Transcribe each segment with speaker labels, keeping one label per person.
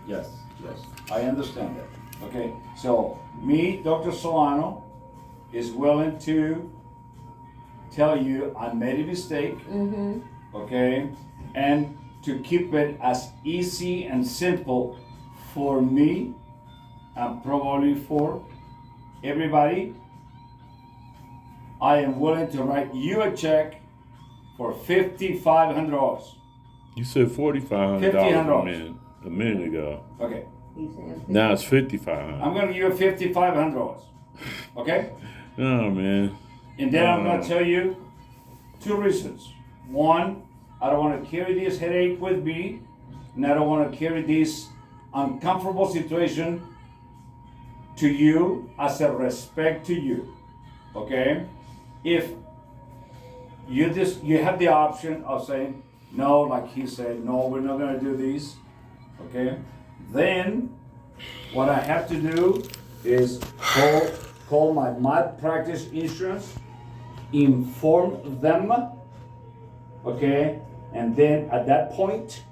Speaker 1: Yes, yes, I understand that. Okay, so me, Dr. Solano, is willing to tell you I made a mistake, okay, and to keep it as easy and simple for me and probably for everybody, I am willing to write you a check for $5,500.
Speaker 2: You said $4,500 a minute ago.
Speaker 1: Okay,
Speaker 2: Now it's $5,500.
Speaker 1: I'm gonna give you $5,500. Okay?
Speaker 2: No, man.
Speaker 1: And then I'm gonna tell you two reasons. One, I don't want to carry this headache with me, and I don't want to carry this uncomfortable situation to you as a respect to you. Okay? If you have the option of saying no, like he said, no, we're not gonna do this. Okay? Then what I have to do is call my malpractice insurance, inform them, okay, and then at that point,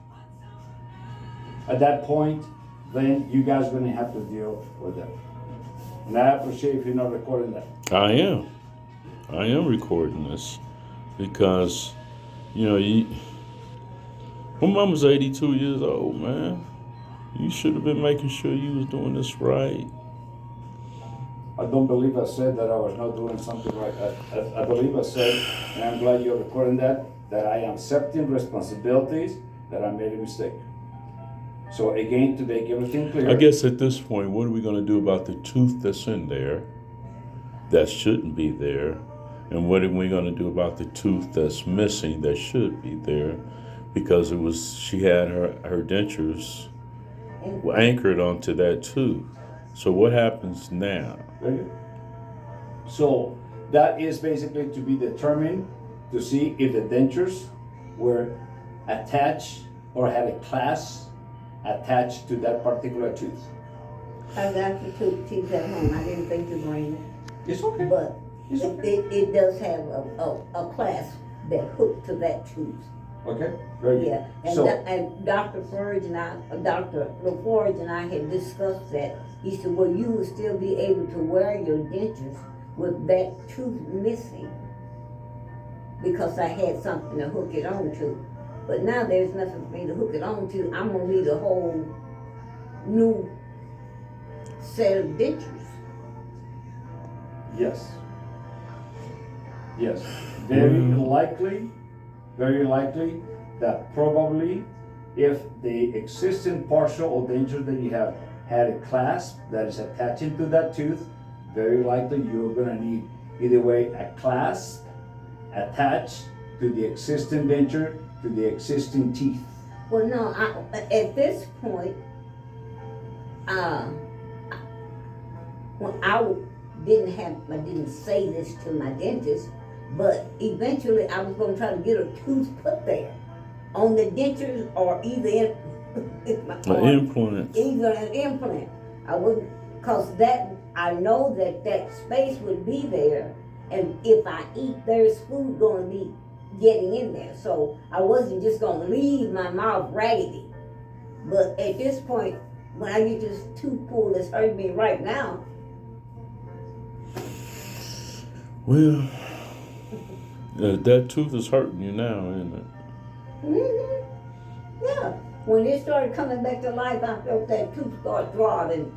Speaker 1: then you guys are gonna have to deal with them. And I appreciate if you're not recording that.
Speaker 2: I am recording this because, my mama's 82 years old, man. You should have been making sure you was doing this right.
Speaker 1: I don't believe I said that I was not doing something right. I believe I said, and I'm glad you're recording that I am accepting responsibilities, that I made a mistake. So again, to make everything clear.
Speaker 2: I guess at this point, what are we going to do about the tooth that's in there that shouldn't be there? And what are we going to do about the tooth that's missing that should be there? Because she had her dentures anchored onto that tooth. So what happens now?
Speaker 1: So that is basically to be determined to see if the dentures were attached or had a clasp attached to that particular tooth.
Speaker 3: I got the two teeth at home. I didn't think to bring it.
Speaker 1: It's okay.
Speaker 3: But
Speaker 1: It's okay.
Speaker 3: it does have a clasp that hooked to that tooth.
Speaker 1: Okay, very good.
Speaker 3: Yeah, and,
Speaker 1: So,
Speaker 3: and Dr. Forge and Dr. LaForge and I had discussed that. He said, well, you will still be able to wear your dentures with that tooth missing because I had something to hook it on to. But now there's nothing for me to hook it on to. I'm gonna need a whole new set of dentures.
Speaker 1: yes. Yes. Very likely that probably if the existing partial denture that you have had a clasp that is attaching to that tooth, very likely you're gonna need either way a clasp attached to the existing denture, to the existing teeth.
Speaker 3: Well, no, at this point, when I didn't say this to my dentist, but eventually I was going to try to get a tooth put there on the dentures or either
Speaker 2: An implant.
Speaker 3: Either an implant. I wouldn't, cause that I know that space would be there, and if I eat, there's food going to be getting in there. So I wasn't just going to leave my mouth raggedy. But at this point, when I get this tooth pulled that's hurting me right now.
Speaker 2: Well, that tooth is hurting you now, isn't it?
Speaker 3: Mm-hmm. Yeah. When it started coming back to life, I felt that tooth start throbbing.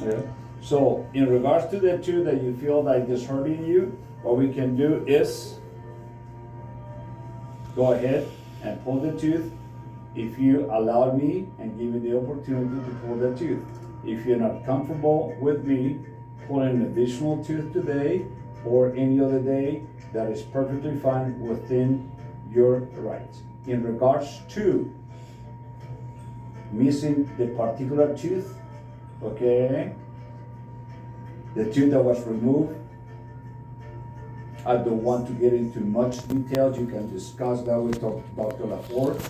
Speaker 1: Yeah. So in regards to the tooth that you feel like is hurting you, what we can do is go ahead and pull the tooth if you allow me and give me the opportunity to pull the tooth. If you're not comfortable with me pulling an additional tooth today or any other day, that is perfectly fine within your rights. In regards to missing the particular tooth, okay, the tooth that was removed, I don't want to get into much details. You can discuss that with Dr. LaForge.